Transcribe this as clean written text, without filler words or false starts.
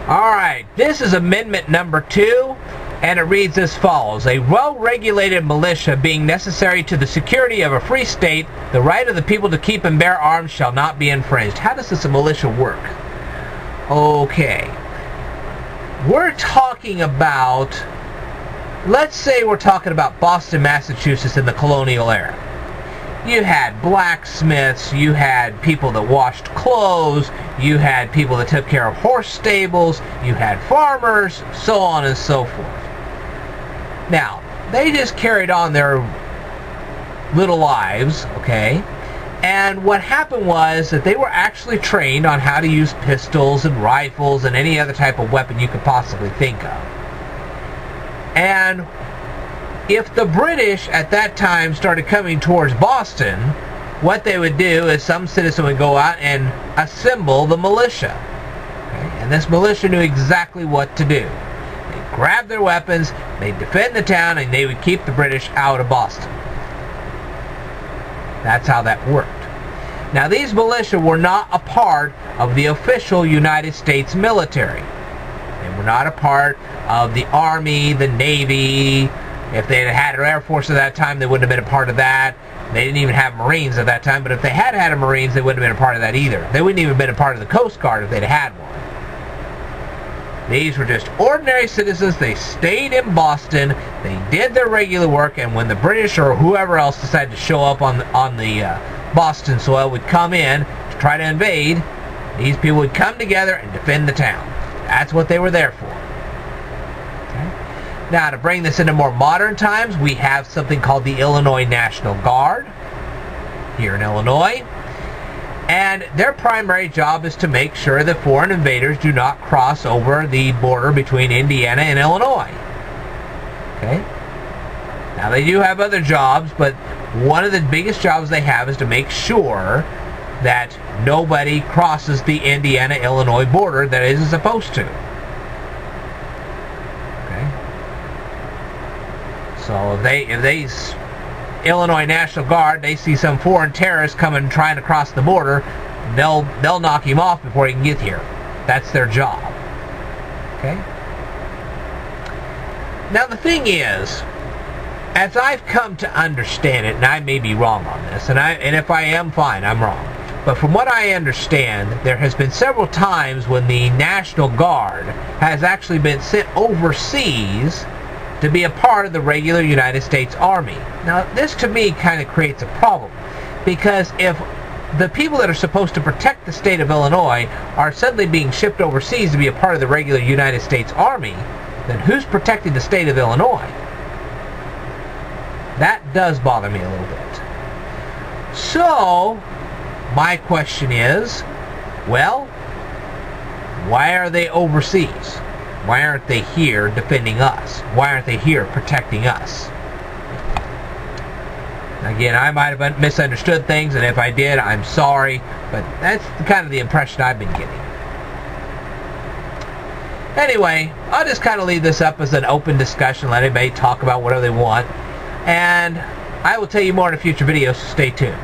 Alright, this is amendment number 2, and it reads as follows. A well-regulated militia being necessary to the security of a free state, the right of the people to keep and bear arms shall not be infringed. How does this militia work? Okay. We're talking about, let's say we're talking about Boston, Massachusetts in the colonial era. You had blacksmiths, you had people that washed clothes, you had people that took care of horse stables, you had farmers, so on and so forth. Now, they just carried on their little lives, okay? And what happened was that they were actually trained on how to use pistols and rifles and any other type of weapon you could possibly think of. And if the British at that time started coming towards Boston, what they would do is some citizen would go out and assemble the militia. Okay? And this militia knew exactly what to do. They'd grab their weapons, they'd defend the town, and they would keep the British out of Boston. That's how that worked. Now, these militia were not a part of the official United States military. They were not a part of the Army, the Navy. If they had had an Air Force at that time, they wouldn't have been a part of that. They didn't even have Marines at that time, but if they had had a Marines, they wouldn't have been a part of that either. They wouldn't even have been a part of the Coast Guard if they'd had one. These were just ordinary citizens. They stayed in Boston, they did their regular work, and when the British or whoever else decided to show up on the Boston soil would come in to try to invade, these people would come together and defend the town. That's what they were there for. Now, to bring this into more modern times, we have something called the Illinois National Guard here in Illinois. And their primary job is to make sure that foreign invaders do not cross over the border between Indiana and Illinois. Okay? Now, they do have other jobs, but one of the biggest jobs they have is to make sure that nobody crosses the Indiana-Illinois border that isn't supposed to. So if they Illinois National Guard, they see some foreign terrorist coming trying to cross the border, they'll knock him off before he can get here. That's their job. Okay? Now the thing is, as I've come to understand it, and I may be wrong on this, and if I am, fine, I'm wrong. But from what I understand, there has been several times when the National Guard has actually been sent overseas to be a part of the regular United States Army. Now, this to me kind of creates a problem, because if the people that are supposed to protect the state of Illinois are suddenly being shipped overseas to be a part of the regular United States Army, then who's protecting the state of Illinois? That does bother me a little bit. So, my question is, well, why are they overseas? Why aren't they here defending us? Why aren't they here protecting us? Again, I might have misunderstood things, and if I did, I'm sorry, but that's kind of the impression I've been getting. Anyway, I'll just kind of leave this up as an open discussion, let anybody talk about whatever they want, and I will tell you more in a future video, so stay tuned.